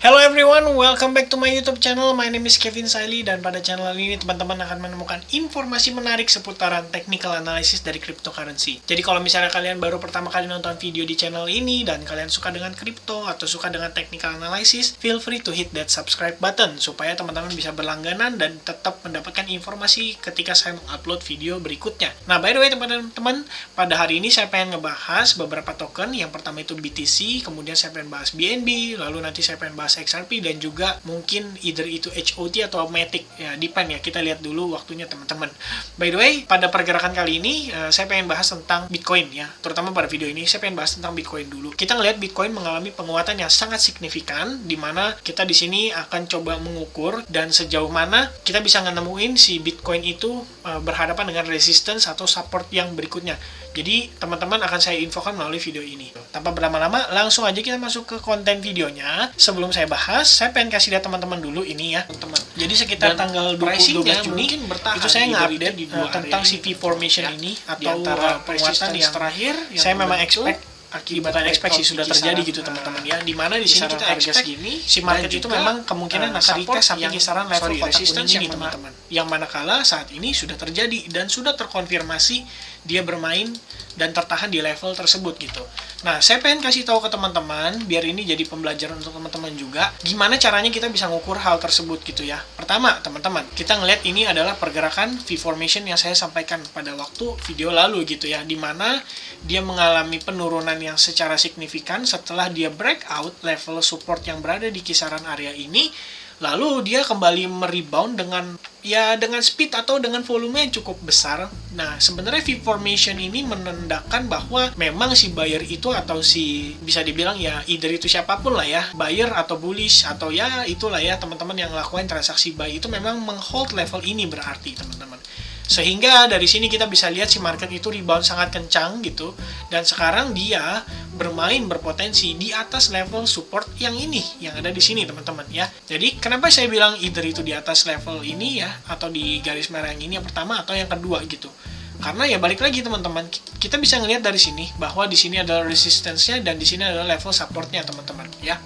Hello everyone, welcome back to my YouTube channel. My name is Kevin Saili, dan pada channel ini teman-teman akan menemukan informasi menarik seputaran technical analysis dari cryptocurrency. Jadi kalau misalnya kalian baru pertama kali nonton video di channel ini dan kalian suka dengan crypto atau suka dengan technical analysis, feel free to hit that subscribe button supaya teman-teman bisa berlangganan dan tetap mendapatkan informasi ketika saya mengupload video berikutnya. Nah, by the way teman-teman, pada hari ini saya pengen ngebahas beberapa token. Yang pertama itu BTC, kemudian saya pengen bahas BNB, lalu nanti saya pengen bahas XRP, dan juga mungkin either itu HOT atau Matic, ya depend ya, kita lihat dulu waktunya teman-teman. By the way, pada pergerakan kali ini saya pengen bahas tentang Bitcoin ya, terutama pada video ini saya pengen bahas tentang Bitcoin dulu. Kita ngelihat Bitcoin mengalami penguatan yang sangat signifikan, di mana kita di sini akan coba mengukur dan sejauh mana kita bisa nemuin si Bitcoin itu berhadapan dengan resistance atau support yang berikutnya. Jadi teman-teman akan saya infokan melalui video ini. Tanpa berlama-lama, langsung aja kita masuk ke konten videonya. Sebelum saya bahas, saya pengen kasih lihat teman-teman dulu ini ya, teman-teman. Jadi sekitar tanggal 12 Juni itu saya nge-update tentang CV formation ini atau penguatan yang terakhir. Saya memang expect sih sudah terjadi gitu teman-teman ya. Dimana di sini kita expect si market itu memang kemungkinan akan retest sampai kisaran level kotak kuning ini teman-teman. Yang manakala saat ini sudah terjadi dan sudah terkonfirmasi dia bermain dan tertahan di level tersebut gitu. Nah, saya pengen kasih tahu ke teman-teman biar ini jadi pembelajaran untuk teman-teman juga, gimana caranya kita bisa ngukur hal tersebut gitu ya. Pertama, teman-teman, kita ngelihat ini adalah pergerakan V formation yang saya sampaikan pada waktu video lalu gitu ya, dimana dia mengalami penurunan yang secara signifikan setelah dia breakout level support yang berada di kisaran area ini. Lalu dia kembali merebound dengan speed atau dengan volume yang cukup besar. Nah, sebenarnya V formation ini menandakan bahwa memang si buyer itu atau si bisa dibilang ya either itu siapapun lah ya, buyer atau bullish atau ya itulah ya teman-teman yang melakukan transaksi buy itu memang menghold level ini berarti teman-teman. Sehingga dari sini kita bisa lihat si market itu rebound sangat kencang gitu, dan sekarang dia berpotensi di atas level support yang ini yang ada di sini teman-teman ya. Jadi kenapa saya bilang either itu di atas level ini ya atau di garis merah yang ini yang pertama atau yang kedua gitu. Karena ya balik lagi teman-teman, kita bisa ngelihat dari sini bahwa di sini adalah resistance-nya dan di sini adalah level support-nya teman-teman ya.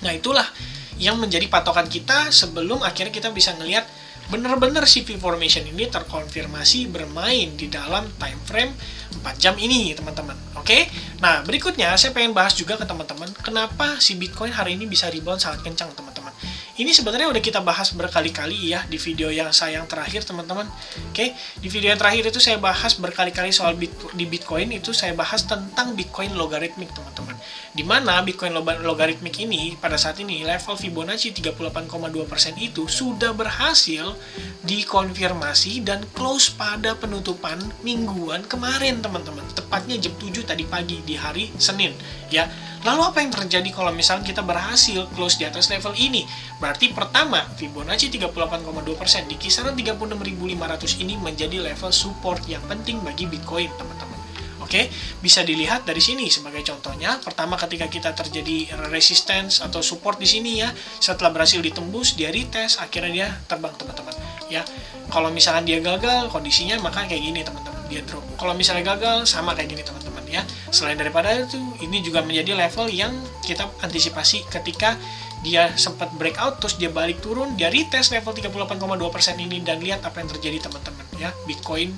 Nah, itulah yang menjadi patokan kita sebelum akhirnya kita bisa ngelihat benar-benar si V formation ini terkonfirmasi bermain di dalam time frame 4 jam ini teman-teman. Oke? Nah, berikutnya saya pengen bahas juga ke teman-teman kenapa si Bitcoin hari ini bisa rebound sangat kencang teman-teman. Ini sebenarnya udah kita bahas berkali-kali ya di video yang terakhir teman-teman. Oke, di video yang terakhir itu saya bahas berkali-kali soal di Bitcoin itu saya bahas tentang Bitcoin logarithmic teman-teman. Di mana Bitcoin logarithmic ini pada saat ini level Fibonacci 38,2% itu sudah berhasil dikonfirmasi dan close pada penutupan mingguan kemarin teman-teman. Tepatnya jam 7 tadi pagi di hari Senin ya. Lalu apa yang terjadi kalau misalnya kita berhasil close di atas level ini? Berarti pertama, Fibonacci 38,2% di kisaran 36.500 ini menjadi level support yang penting bagi Bitcoin, teman-teman. Oke, bisa dilihat dari sini sebagai contohnya. Pertama, ketika kita terjadi resistance atau support di sini ya, setelah berhasil ditembus, dia retest, akhirnya dia terbang, teman-teman. Ya, kalau misalnya dia gagal, kondisinya maka kayak gini, teman-teman, dia drop. Kalau misalnya gagal, sama kayak gini, teman-teman. Ya, selain daripada itu, ini juga menjadi level yang kita antisipasi ketika dia sempat breakout, terus dia balik turun, dia retest level 38,2% ini, dan lihat apa yang terjadi teman-teman ya, Bitcoin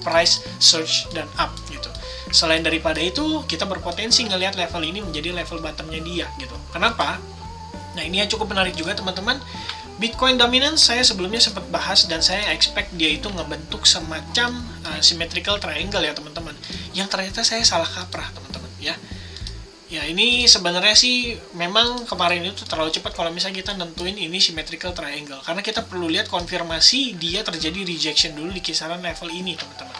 price surge dan up gitu. Selain daripada itu, kita berpotensi ngelihat level ini menjadi level bottomnya dia gitu. Kenapa? Nah, ini yang cukup menarik juga teman-teman. Bitcoin dominance saya sebelumnya sempat bahas dan saya expect dia itu ngebentuk semacam symmetrical triangle ya teman-teman. Yang ternyata saya salah kaprah teman-teman ya. Ya, ini sebenarnya sih memang kemarin itu terlalu cepat kalau misalnya kita nentuin ini symmetrical triangle, karena kita perlu lihat konfirmasi dia terjadi rejection dulu di kisaran level ini teman-teman.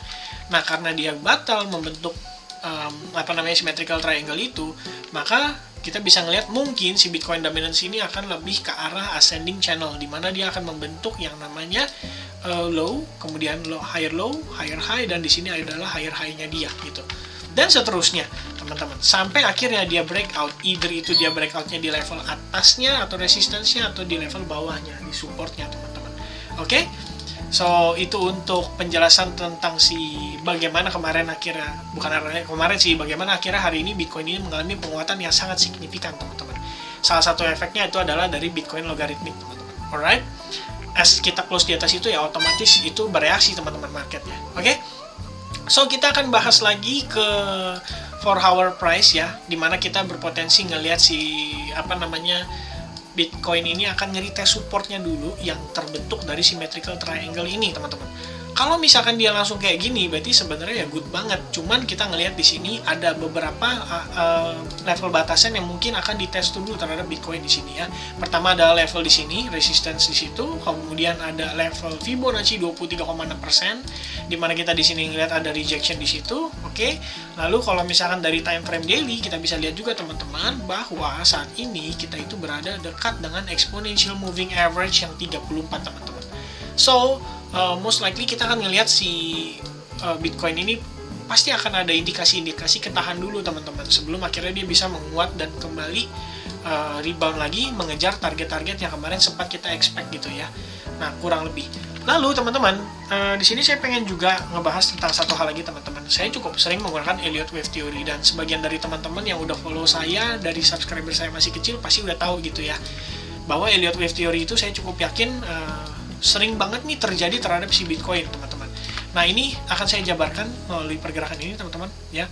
Nah, karena dia batal membentuk symmetrical triangle itu, maka kita bisa ngelihat mungkin si Bitcoin dominance ini akan lebih ke arah ascending channel, di mana dia akan membentuk yang namanya low, kemudian higher low, higher high, dan di sini adalah higher high-nya dia gitu. Dan seterusnya, teman-teman, sampai akhirnya dia breakout, either itu dia breakout-nya di level atasnya atau resistance-nya atau di level bawahnya, di support-nya, teman-teman. Oke? So, itu untuk penjelasan tentang bagaimana bagaimana akhirnya hari ini Bitcoin ini mengalami penguatan yang sangat signifikan, teman-teman. salah satu efeknya itu adalah dari Bitcoin logarithmic, teman-teman. Alright, as kita close di atas itu ya otomatis itu bereaksi teman-teman marketnya. Oke, so kita akan bahas lagi ke 4-hour price ya, dimana kita berpotensi ngelihat si Bitcoin ini akan nge-retest supportnya dulu yang terbentuk dari symmetrical triangle ini, teman-teman. Kalau misalkan dia langsung kayak gini, berarti sebenarnya ya good banget. Cuman kita ngelihat di sini ada beberapa level batasan yang mungkin akan dites dulu terhadap Bitcoin di sini ya. Pertama ada level di sini, resistance di situ. Kemudian ada level Fibonacci 23,6%, di mana kita di sini ngelihat ada rejection di situ. Oke. Lalu kalau misalkan dari time frame daily, kita bisa lihat juga teman-teman bahwa saat ini kita itu berada dekat dengan exponential moving average yang 34, teman-teman. So most likely kita akan ngelihat si Bitcoin ini pasti akan ada indikasi-indikasi ketahan dulu, teman-teman, sebelum akhirnya dia bisa menguat dan kembali rebound lagi mengejar target-target yang kemarin sempat kita expect gitu ya. Nah, kurang lebih. Lalu teman-teman, di sini saya pengen juga ngebahas tentang satu hal lagi, teman-teman. Saya cukup sering menggunakan Elliott Wave Theory, dan sebagian dari teman-teman yang udah follow saya dari subscriber saya masih kecil pasti udah tahu gitu ya, bahwa Elliott Wave Theory itu saya cukup yakin sering banget nih terjadi terhadap si Bitcoin, teman-teman. Nah, ini akan saya jabarkan melalui pergerakan ini, teman-teman ya.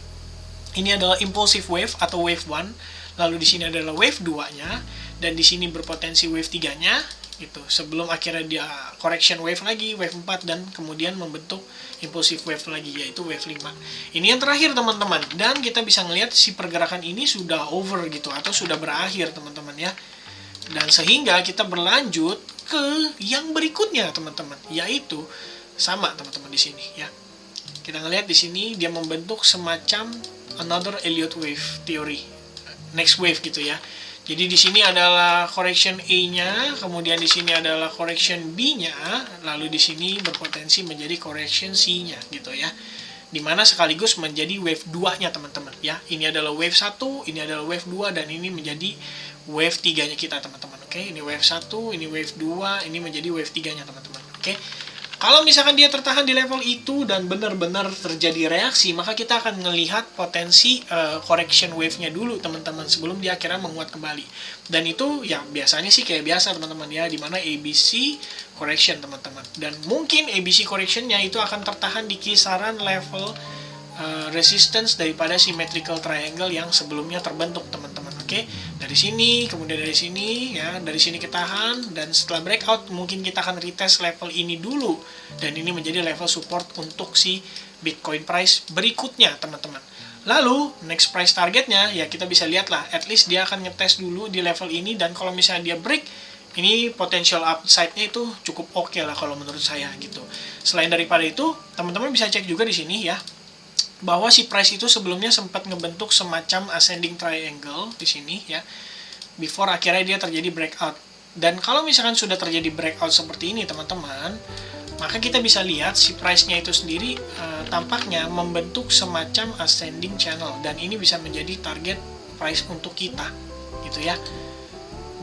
Ini adalah impulsive wave atau wave 1, lalu di sini adalah wave 2-nya, dan di sini berpotensi wave 3-nya gitu. Sebelum akhirnya dia correction wave lagi, wave 4, dan kemudian membentuk impulsive wave lagi, yaitu wave 5. Ini yang terakhir, teman-teman. Dan kita bisa ngelihat si pergerakan ini sudah over gitu, atau sudah berakhir, teman-teman ya. Dan sehingga kita berlanjut ke yang berikutnya, teman-teman, yaitu sama, teman-teman, di sini ya. Kita ngelihat di sini dia membentuk semacam another Elliott Wave Theory, next wave gitu ya. Jadi di sini adalah correction A-nya, kemudian di sini adalah correction B-nya, lalu di sini berpotensi menjadi correction C-nya gitu ya. Dimana sekaligus menjadi wave 2-nya, teman-teman ya. Ini adalah wave 1, ini adalah wave 2, dan ini menjadi wave 3-nya kita, teman-teman. Oke, ini wave 1, ini wave 2, ini menjadi wave 3-nya, teman-teman. Oke. Kalau misalkan dia tertahan di level itu dan benar-benar terjadi reaksi, maka kita akan melihat potensi correction wave-nya dulu, teman-teman, sebelum dia akhirnya menguat kembali. Dan itu ya biasanya sih kayak biasa, teman-teman ya, dimana ABC correction, teman-teman. Dan mungkin ABC correction-nya itu akan tertahan di kisaran level resistance daripada symmetrical triangle yang sebelumnya terbentuk, teman-teman. Oke, dari sini, kemudian dari sini ya, dari sini ketahan, dan setelah breakout mungkin kita akan retest level ini dulu, dan ini menjadi level support untuk si Bitcoin price berikutnya, teman-teman. Lalu next price targetnya ya kita bisa lihat lah, at least dia akan ngetes dulu di level ini, dan kalau misalnya dia break, ini potential upside-nya itu cukup oke lah kalau menurut saya gitu. Selain daripada itu, teman-teman bisa cek juga di sini ya, bahwa si price itu sebelumnya sempat ngebentuk semacam ascending triangle di sini ya, before akhirnya dia terjadi breakout. Dan kalau misalkan sudah terjadi breakout seperti ini, teman-teman, maka kita bisa lihat si price-nya itu sendiri tampaknya membentuk semacam ascending channel, dan ini bisa menjadi target price untuk kita gitu ya.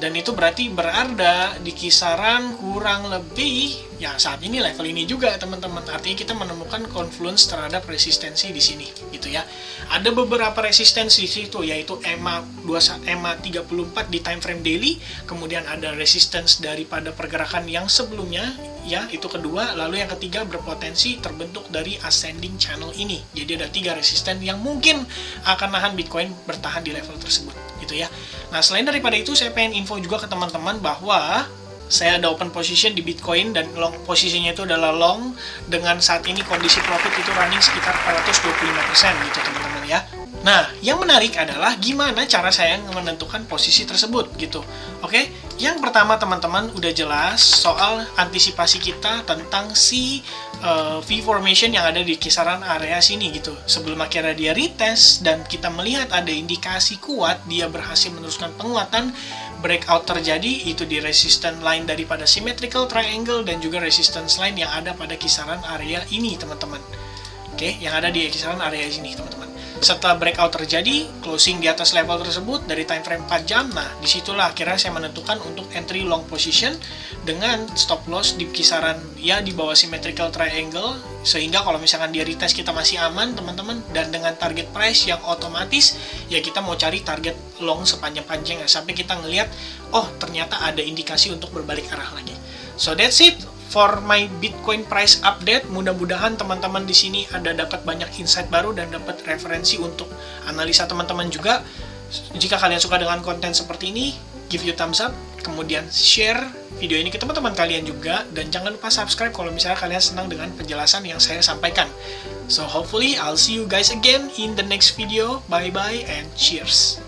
Dan itu berarti berada di kisaran kurang lebih ya saat ini level ini juga, teman-teman. Artinya kita menemukan confluence terhadap resistensi di sini gitu ya. Ada beberapa resistensi di situ, yaitu EMA 34 di time frame daily, kemudian ada resistance daripada pergerakan yang sebelumnya ya, itu kedua, lalu yang ketiga berpotensi terbentuk dari ascending channel ini. Jadi ada 3 resisten yang mungkin akan nahan Bitcoin bertahan di level tersebut gitu ya. Nah, selain daripada itu, saya pengen info juga ke teman-teman bahwa saya ada open position di Bitcoin, dan long posisinya itu adalah long, dengan saat ini kondisi profit itu running sekitar 425% gitu, teman-teman ya. Nah, yang menarik adalah gimana cara saya menentukan posisi tersebut gitu. Oke, yang pertama, teman-teman, udah jelas soal antisipasi kita tentang si V formation yang ada di kisaran area sini gitu. Sebelum akhirnya dia retest dan kita melihat ada indikasi kuat, dia berhasil meneruskan penguatan, breakout terjadi itu di resistance line daripada symmetrical triangle dan juga resistance line yang ada pada kisaran area ini, teman-teman. Oke, Oke, yang ada di kisaran area sini, teman-teman. Setelah breakout terjadi, closing di atas level tersebut dari time frame 4 jam, nah disitulah akhirnya saya menentukan untuk entry long position dengan stop loss di kisaran ya di bawah symmetrical triangle, sehingga kalau misalkan dia retest kita masih aman, teman-teman, dan dengan target price yang otomatis ya kita mau cari target long sepanjang-panjangnya sampai kita ngelihat oh ternyata ada indikasi untuk berbalik arah lagi. So that's it for my Bitcoin price update. Mudah-mudahan teman-teman di sini ada dapat banyak insight baru dan dapat referensi untuk analisa teman-teman juga. Jika kalian suka dengan konten seperti ini, give you thumbs up, kemudian share video ini ke teman-teman kalian juga, dan jangan lupa subscribe kalau misalnya kalian senang dengan penjelasan yang saya sampaikan. So hopefully I'll see you guys again in the next video. Bye bye and cheers.